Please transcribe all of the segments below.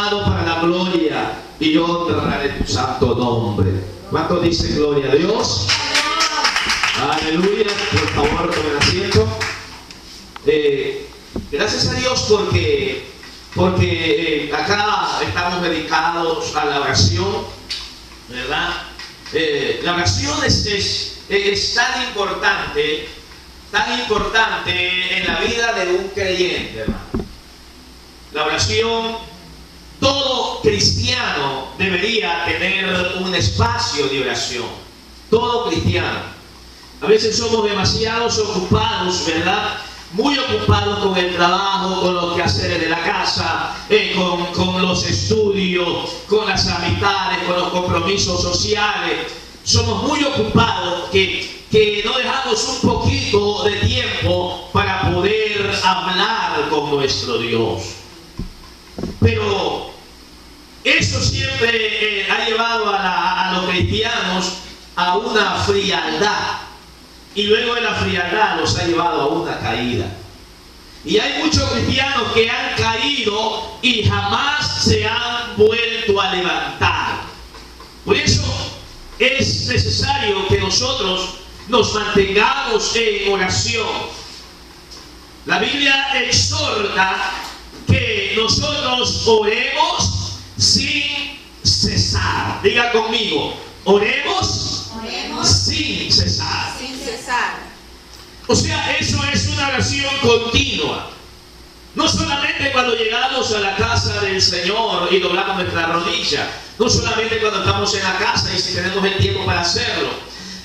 para la gloria y honra de tu santo nombre. ¿Cuánto dice gloria a Dios? Aleluya. Por favor, tomen asiento. Gracias a Dios porque acá estamos dedicados a la oración, ¿verdad? La oración es tan importante en la vida de un creyente, hermano. La oración, todo cristiano debería tener un espacio de oración. Todo cristiano. A veces somos demasiados ocupados, ¿verdad? Muy ocupados con el trabajo, con los quehaceres de la casa, con los estudios, con las amistades, con los compromisos sociales. Somos muy ocupados que no dejamos un poquito de tiempo para poder hablar con nuestro Dios. Pero eso siempre ha llevado a los cristianos a una frialdad. Y luego de la frialdad los ha llevado a una caída. Y hay muchos cristianos que han caído y jamás se han vuelto a levantar. Por eso es necesario que nosotros nos mantengamos en oración. La Biblia exhorta que nosotros oremos sin cesar. Diga conmigo, oremos sin cesar. O sea, eso es una oración continua. No solamente cuando llegamos a la casa del Señor y doblamos nuestra rodilla. No solamente cuando estamos en la casa y si tenemos el tiempo para hacerlo.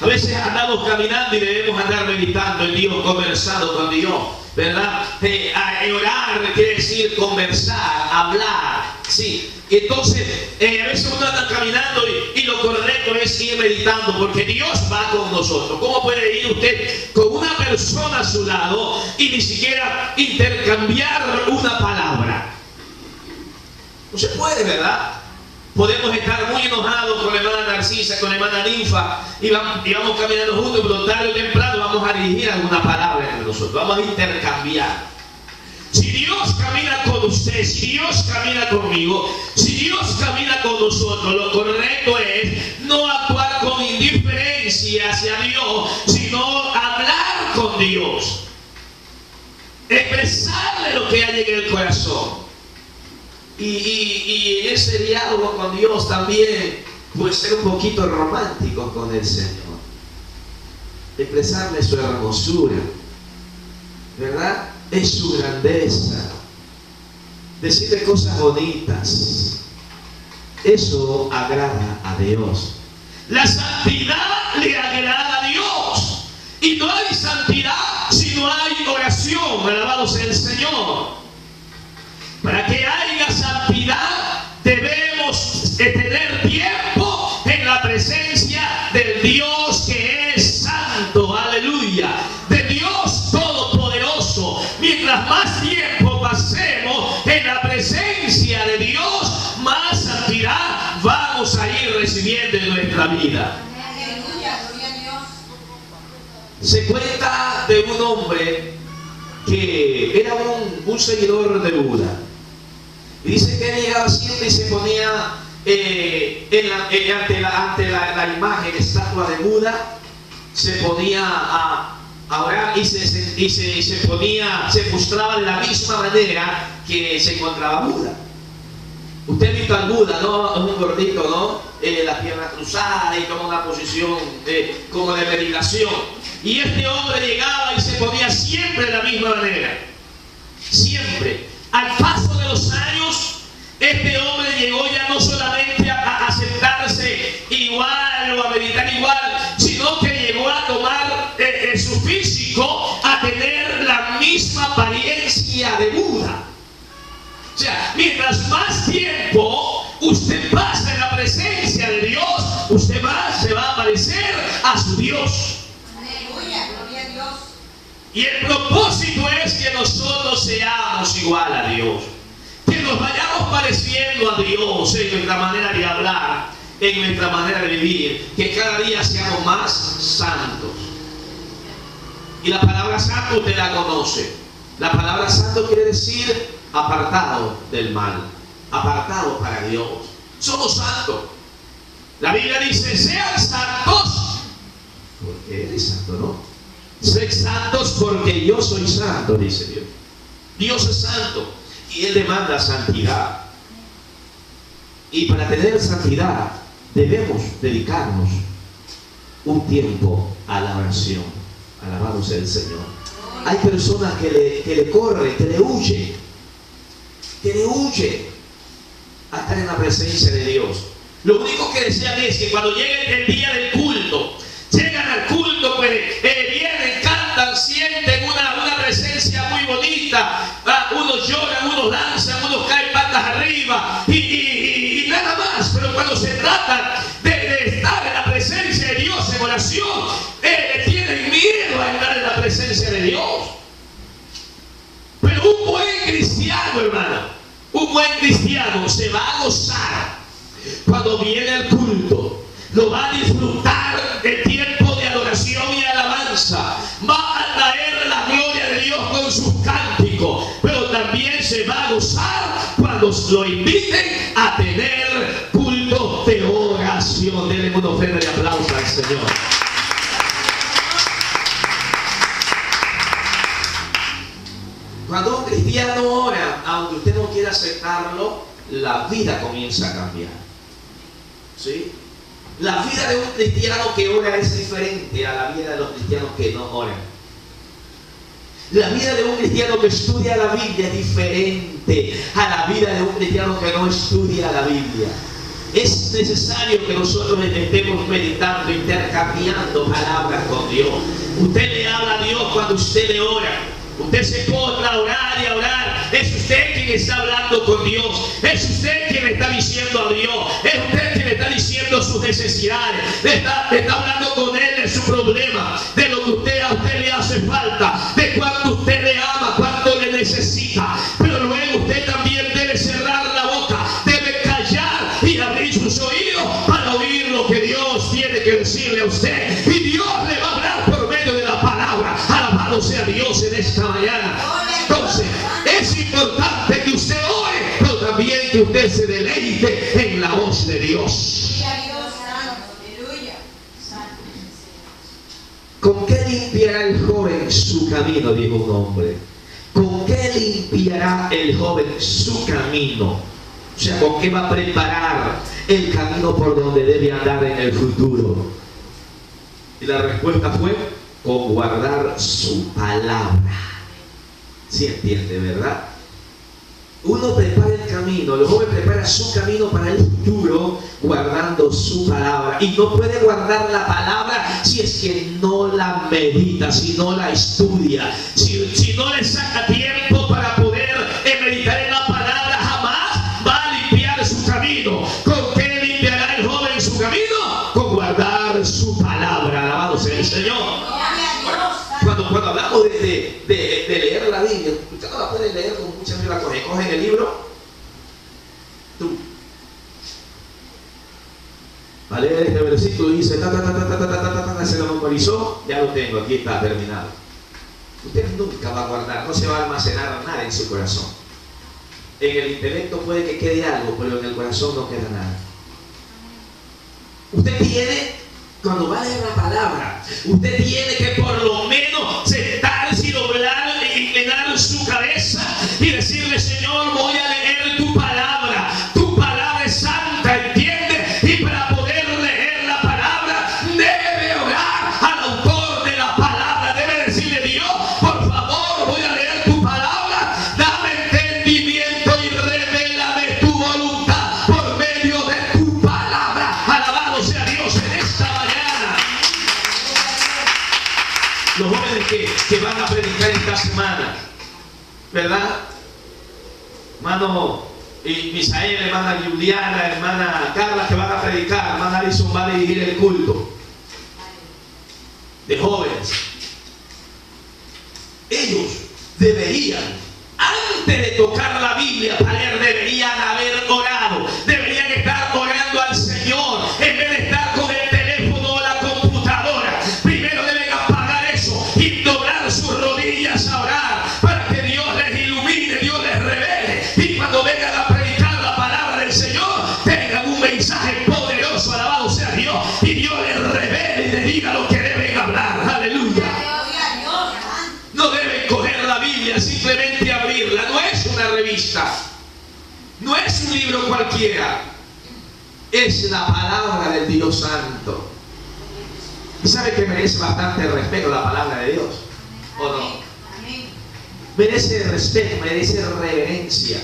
A veces andamos caminando y debemos andar meditando en Dios, conversando con Dios, ¿verdad? Orar quiere decir conversar, hablar, ¿sí? Entonces, a veces uno anda caminando y lo correcto es ir meditando, porque Dios va con nosotros. ¿Cómo puede ir usted con una persona a su lado y ni siquiera intercambiar una palabra? No se puede, ¿verdad? Podemos estar muy enojados con la hermana Narcisa, con la hermana Ninfa, y vamos caminando juntos, pero tarde o temprano vamos a dirigir alguna palabra entre nosotros, vamos a intercambiar. Si Dios camina con usted, si Dios camina conmigo, si Dios camina con nosotros, lo correcto es no actuar con indiferencia hacia Dios, sino hablar con Dios, expresarle lo que hay en el corazón. Y en ese diálogo con Dios también puede ser un poquito romántico con el Señor, expresarle su hermosura, ¿verdad? Es su grandeza, decirle cosas bonitas. Eso agrada a Dios. La santidad le agrada a Dios, y no hay santidad si no hay oración. Alabado sea el Señor. Para que haya santidad debemos tener tiempo en la presencia del Dios que es santo, aleluya, de Dios todopoderoso. Mientras más tiempo pasemos en la presencia de Dios, más santidad vamos a ir recibiendo en nuestra vida. Aleluya, gloria a Dios. Se cuenta de un hombre que era un seguidor de Buda. Y dice que él llegaba siempre y se ponía ante la imagen, estatua de Buda, se ponía a orar y se postraba de la misma manera que se encontraba Buda. Usted ha visto al Buda, ¿no? Es un gordito, ¿no? Las piernas cruzadas y toma una posición como de meditación. Y este hombre llegaba y se ponía siempre de la misma manera. Siempre. Al paso de los años, este hombre llegó ya no solamente a sentarse igual o a meditar igual, sino que llegó a tomar su físico, a tener la misma apariencia de Buda. O sea, mientras más tiempo usted pasa en la presencia de Dios, usted se va a parecer a su Dios. Aleluya, gloria a Dios. Y el propósito es que nosotros seamos igual a Dios, que nos vayamos pareciendo a Dios en nuestra manera de hablar, en nuestra manera de vivir, que cada día seamos más santos. Y la palabra santo usted la conoce. La palabra santo quiere decir apartado del mal. apartados para Dios. Somos santos. La Biblia dice, sean santos, porque Él es santo, ¿no? Sed santos porque yo soy santo, dice Dios. Dios es santo y Él demanda santidad. Y para tener santidad debemos dedicarnos un tiempo a la oración. Alabado sea el Señor. Hay personas que le corren, que le huyen a estar en la presencia de Dios. Lo único que desean es que cuando llegue el día del culto, llegan al culto, pues vienen, cantan, sienten una presencia muy bonita. Unos lloran, unos danzan, unos caen patas arriba y nada más. Pero cuando se trata de estar en la presencia de Dios en oración, tienen miedo a entrar en la presencia de Dios. Pero un buen cristiano, hermano, un buen cristiano se va a gozar cuando viene al culto. Lo va a disfrutar el tiempo de adoración y alabanza. Va a traer la gloria de Dios con sus cánticos. Pero también se va a gozar cuando lo inviten a tener culto de oración. Denle una ofrenda de aplauso al Señor. Cuando un cristiano ora, aunque usted no quiera aceptarlo, la vida comienza a cambiar. ¿Sí? La vida de un cristiano que ora es diferente a la vida de los cristianos que no oran. La vida de un cristiano que estudia la Biblia es diferente a la vida de un cristiano que no estudia la Biblia. Es necesario que nosotros estemos meditando, intercambiando palabras con Dios. Usted le habla a Dios cuando usted le ora. Usted se pone a orar y a orar. Es usted quien está hablando con Dios. Es usted quien está diciendo a Dios. Es usted quien está diciendo sus necesidades. Está hablando con Él de su problema, de lo que a usted le hace falta, de cuánto usted le ama, cuánto le necesita. Pero luego usted también debe cerrar la boca, debe callar y abrir sus oídos para oír lo que Dios tiene que decirle a usted. Y Dios le va a hablar por medio de la palabra. Alabado sea Dios en esta mañana. Entonces, es importante que usted ore, pero también que usted se deleite en la voz de Dios. ¿Con qué limpiará el joven su camino? Dijo un hombre. ¿Con qué limpiará el joven su camino? O sea, ¿con qué va a preparar el camino por donde debe andar en el futuro? Y la respuesta fue: con guardar su palabra. ¿Sí entiende, verdad? Uno prepara el camino, el joven prepara su camino para el futuro guardando su palabra. Y no puede guardar la palabra si es que no la medita, si no la estudia, si no le saca tiempo para poder meditar en la palabra. Jamás va a limpiar su camino. ¿Con qué limpiará el joven su camino? Con guardar su palabra. Alabado sea el Señor. Cuando hablamos de leer la Biblia, usted no la puede leer como muchas veces la coge. Cogen el libro, tú. Va a leer este versículo y dice, se lo memorizó, ya lo tengo, aquí está terminado. Usted nunca va a guardar, no se va a almacenar nada en su corazón. En el intelecto puede que quede algo, pero en el corazón no queda nada. Usted tiene, cuando va a leer la palabra, usted tiene que por lo menos sentarse y doblar e inclinar su cabeza y decirle: Señor, voy a leer tu palabra. Tu palabra es santa, ¿entiende? Y para poder leer la palabra debe orar al autor de la palabra. Debe decirle: Dios, por favor, voy a leer tu palabra. Dame entendimiento y revélame tu voluntad por medio de tu palabra. Alabado sea Dios en esta mañana. Los jóvenes que van a predicar esta semana, ¿verdad? Hermano Misael, hermana Juliana, hermana Carla, que van a predicar, hermana Alison va a dirigir el culto de jóvenes. Ellos deberían, antes de tocar la Biblia para leer, deberían haber orado, deberían estar orando al Señor en vez de estar con el teléfono o la computadora. Primero deben apagar eso y doblar sus rodillas a orar para que Dios les ilumine, Dios les revele, y cuando vengan a predicar la palabra un libro cualquiera. Es la palabra del Dios Santo. ¿Y sabe que merece bastante respeto la palabra de Dios? ¿O no? Merece respeto, merece reverencia,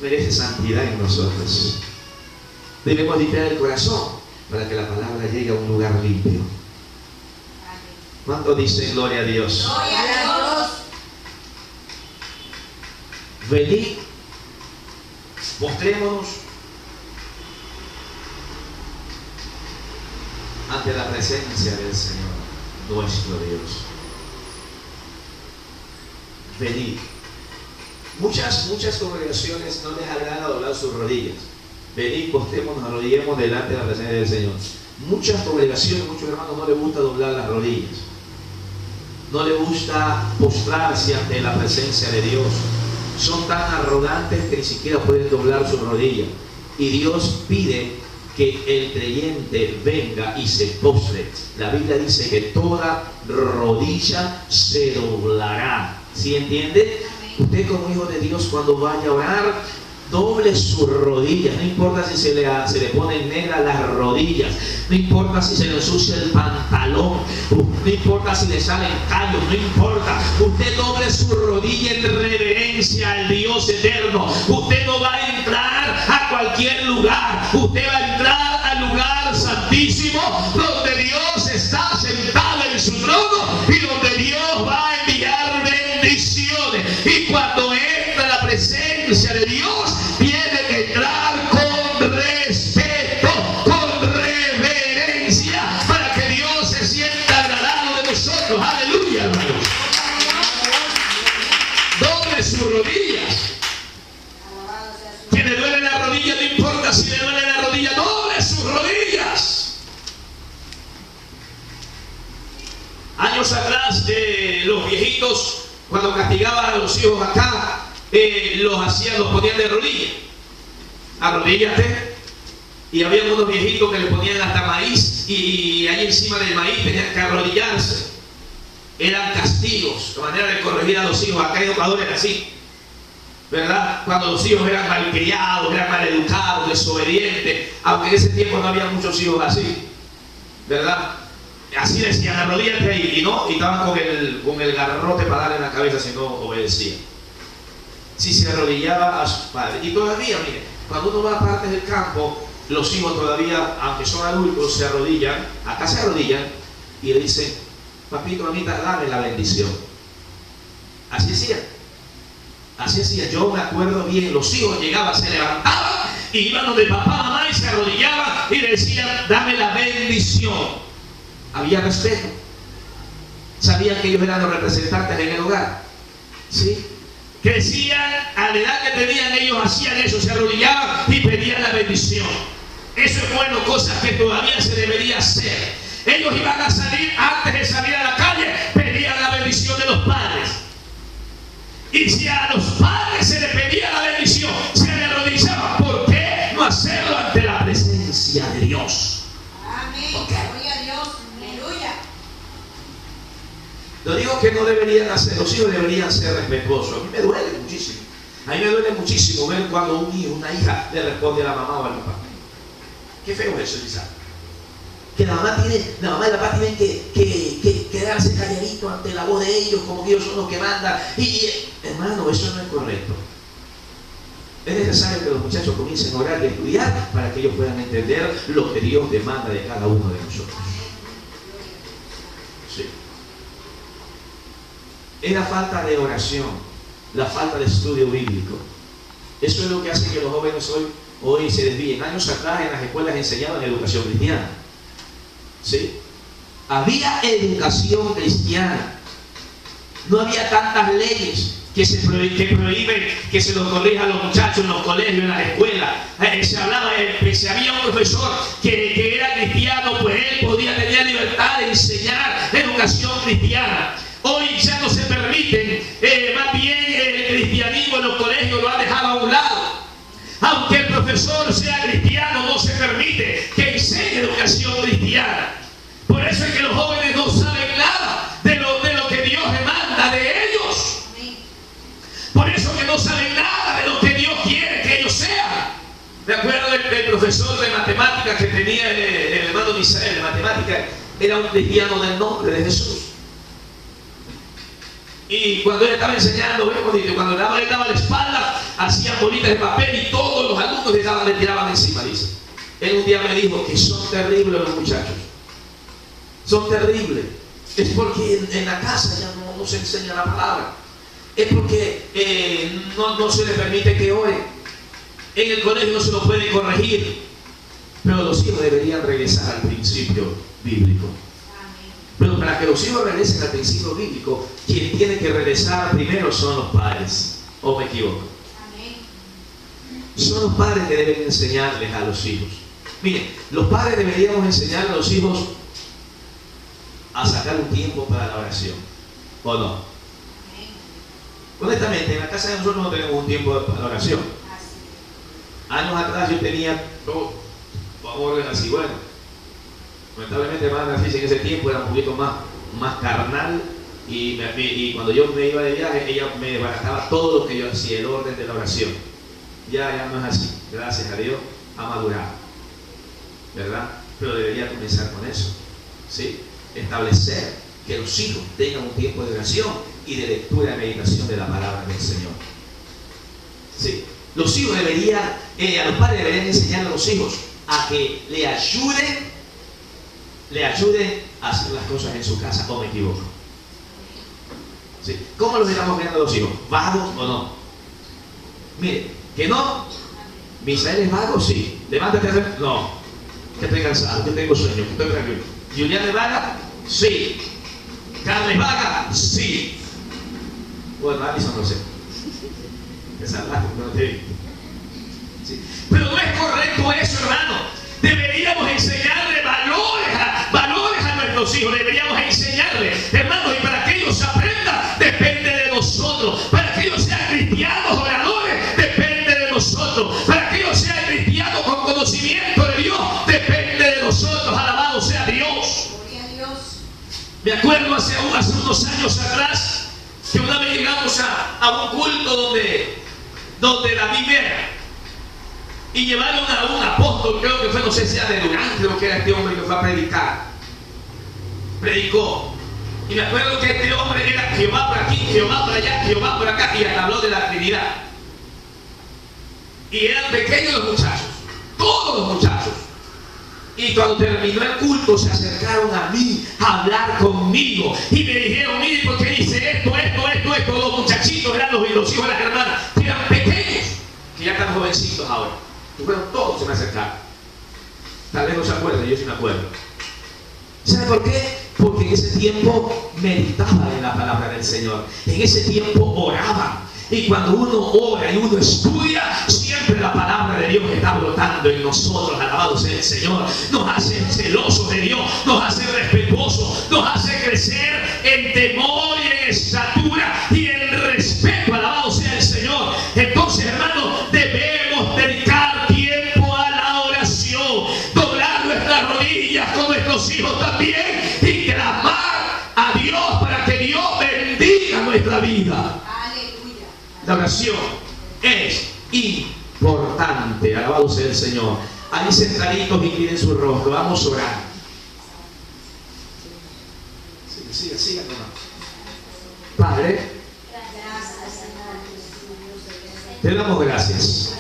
merece santidad en nosotros. Debemos limpiar el corazón para que la palabra llegue a un lugar limpio. ¿Cuánto dicen gloria a Dios? Gloria a Dios. Venid, mostrémonos ante la presencia del Señor, nuestro Dios. Venid. Muchas congregaciones no les agrada doblar sus rodillas. Venid, postrémonos, arrodillemos delante de la presencia del Señor. Muchas congregaciones, muchos hermanos no les gusta doblar las rodillas. No les gusta postrarse ante la presencia de Dios. Son tan arrogantes que ni siquiera pueden doblar sus rodillas. Y Dios pide que el creyente venga y se postre. La Biblia dice que toda rodilla se doblará. ¿Sí entiende? Usted como hijo de Dios, cuando vaya a orar, doble sus rodillas. No importa si se le ponen negras las rodillas, no importa si se le ensucia el pantalón, no importa si le salen callos, no importa. Usted doble su rodilla en reverencia al Dios eterno. Usted no va a entrar a cualquier lugar. Usted va a entrar al lugar santísimo, donde Dios está sentado en su trono y donde Dios va a enviar bendiciones. Y cuando entra la presencia de Dios, tiene que entrar con respeto, con reverencia, para que Dios se sienta agradado de nosotros. Aleluya, hermanos. Doble sus rodillas. Que le duele la rodilla, no importa si le duele la rodilla, doble sus rodillas. Años atrás, los viejitos, cuando castigaban a los hijos acá, los ponían de rodillas. Arrodíllate. Y había unos viejitos que le ponían hasta maíz, y ahí encima del maíz tenían que arrodillarse. Eran castigos, de manera de corregir a los hijos. Acá en Ecuador era así, ¿verdad? Cuando los hijos eran malcriados, eran maleducados, desobedientes, aunque en ese tiempo no había muchos hijos así, ¿verdad? Así decían, arrodíllate ahí, y no, y estaban con el garrote para darle en la cabeza si no obedecían. Si se arrodillaba a sus padres. Y todavía, mire, cuando uno va a partes del campo, los hijos todavía, aunque son adultos, se arrodillan, acá se arrodillan, y le dicen, papito, mamita, dame la bendición. Así hacían. Así hacían. Yo me acuerdo bien, los hijos llegaban, se levantaban, y iban donde papá, mamá, y se arrodillaban, y le decían, dame la bendición. Había respeto. Sabían que ellos eran los representantes en el hogar. ¿Sí? Crecían, a la edad que tenían ellos hacían eso, se arrodillaban y pedían la bendición. Eso es bueno, cosas que todavía se debería hacer. Ellos iban a salir, antes de salir a la calle, pedían la bendición de los padres. Y si a los padres se les pedía la bendición, se le arrodillaban. ¿Por qué no hacerlo ante la presencia de Dios? Amén. Okay. Gloria a Dios. Aleluya. No digo que no deberían hacer, los hijos deberían ser respetuosos. A mí me duele muchísimo. A mí me duele muchísimo ver cuando un hijo, una hija le responde a la mamá o al papá. Qué feo es eso, Isaac. Que la mamá y el papá tienen que quedarse calladito ante la voz de ellos, como que ellos son los que mandan. Y hermano, eso no es correcto. Es necesario que los muchachos comiencen a orar y a estudiar para que ellos puedan entender lo que Dios demanda de cada uno de nosotros. Sí. Es la falta de oración, la falta de estudio bíblico. Eso es lo que hace que los jóvenes hoy se desvíen. Años atrás en las escuelas enseñaban educación cristiana. ¿Sí? Había educación cristiana. No había tantas leyes que prohíben que se los corrija a los muchachos en los colegios, en las escuelas. Se hablaba, si había un profesor que era cristiano, pues él tenía libertad de enseñar educación cristiana. Hoy ya no se permiten, más bien el cristianismo en los colegios lo ha dejado a un lado. Aunque el profesor sea cristiano, no se permite que enseñe educación cristiana. Por eso es que los jóvenes no saben nada de lo que Dios demanda de ellos. Por eso que no saben nada de lo que Dios quiere que profesor de matemáticas que tenía el hermano Misael de matemáticas era un cristiano del nombre de Jesús. Y cuando él estaba enseñando, cuando le daba la espalda, hacían bolitas de papel y todos los alumnos le tiraban encima, dice. Él un día me dijo que son terribles los muchachos. Son terribles. Es porque en la casa ya no se enseña la palabra. Es porque no se les permite que oren. En el colegio no se los puede corregir. Pero los hijos deberían regresar al principio bíblico. Pero para que los hijos regresen al principio bíblico, quien tiene que regresar primero son los padres. ¿O me equivoco? Son los padres que deben enseñarles a los hijos. Miren, los padres deberíamos enseñar a los hijos a sacar un tiempo para la oración. ¿O no? Honestamente, en la casa de nosotros no tenemos un tiempo para la oración. Años atrás yo tenía orden así, bueno. Lamentablemente, hermana, en ese tiempo era un poquito más carnal y cuando yo me iba de viaje, ella me barajaba todo lo que yo hacía, el orden de la oración. Ya no es así, gracias a Dios, ha madurado, ¿verdad? Pero debería comenzar con eso, ¿sí? Establecer que los hijos tengan un tiempo de oración y de lectura y meditación de la palabra del Señor. ¿Sí? Los hijos deberían, a los padres deberían enseñar a los hijos a que le ayuden a hacer las cosas en su casa. ¿O me equivoco? ¿Sí? ¿Cómo los estamos criando a los hijos? ¿Vagos o no? Mire, que no. ¿Misael es vago? Sí. ¿Levántate a hacer? No. Que estoy cansado, que tengo sueño, que estoy tranquilo. ¿Julián es vaga? Sí. ¿Carmen es vaga? Sí. Bueno, Alison no sé. Esa no te digo. ¿Sí? Pero no es correcto eso, hermano. Deberíamos enseñarle valores a nuestros hijos. Deberíamos enseñarles, hermanos, y para que ellos aprendan, depende de nosotros. Para que ellos sean cristianos oradores, depende de nosotros. Para que ellos sean cristianos con conocimiento de Dios, depende de nosotros. Alabado sea Dios. Gloria a Dios. Me acuerdo hace unos años atrás que una vez llegamos a un culto donde la Biblia y llevaron a un apóstol, creo que fue, no sé si era de Durán, creo que era este hombre que fue a predicar. Predicó. Y me acuerdo que este hombre era Jehová por aquí, Jehová por allá, Jehová por acá, y habló de la Trinidad. Y eran pequeños los muchachos, todos los muchachos. Y cuando terminó el culto se acercaron a mí a hablar conmigo y me dijeron, mire, ¿por qué dice esto? Los muchachitos eran los hijos de las hermanas, que eran pequeños, que ya están jovencitos ahora. Y bueno, todos se me acercaron. Tal vez no se acuerdan, yo sí me acuerdo. ¿Sabe por qué? Porque en ese tiempo meditaban en la palabra del Señor. En ese tiempo oraban. Y cuando uno ora y uno estudia, siempre la palabra de Dios está brotando en nosotros. Alabado sea el Señor. Nos hace celosos de Dios, nos hace respetuosos, nos hace crecer en temor y en estatura y en respeto. Alabado sea el Señor. Entonces, hermanos, debemos dedicar tiempo a la oración, doblar nuestras rodillas con nuestros hijos también y clamar a Dios para que Dios bendiga nuestra vida. La oración es importante. Alabado sea el Señor. Ahí sentaditos, inclinen su rostro. Vamos a orar. Siga, Padre, te damos gracias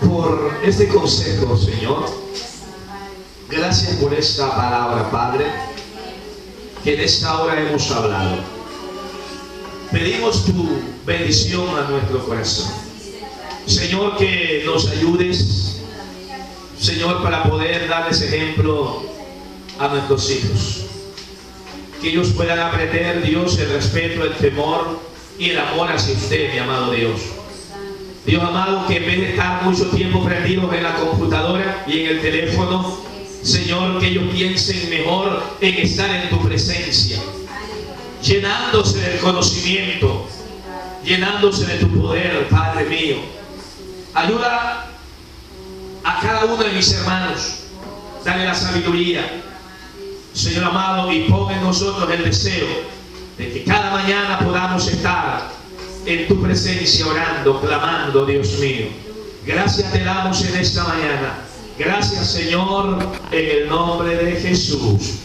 por este consejo, Señor. Gracias por esta palabra, Padre, que en esta hora hemos hablado. Pedimos tu bendición a nuestro corazón. Señor, que nos ayudes, Señor, para poder darles ejemplo a nuestros hijos. Que ellos puedan aprender, Dios, el respeto, el temor y el amor hacia usted, mi amado Dios. Dios amado, que en vez de estar mucho tiempo prendidos en la computadora y en el teléfono, Señor, que ellos piensen mejor en estar en tu presencia, llenándose del conocimiento, llenándose de tu poder, Padre mío. Ayuda a cada uno de mis hermanos, dale la sabiduría, Señor amado, y pon en nosotros el deseo de que cada mañana podamos estar en tu presencia orando, clamando, Dios mío. Gracias te damos en esta mañana. Gracias, Señor, en el nombre de Jesús.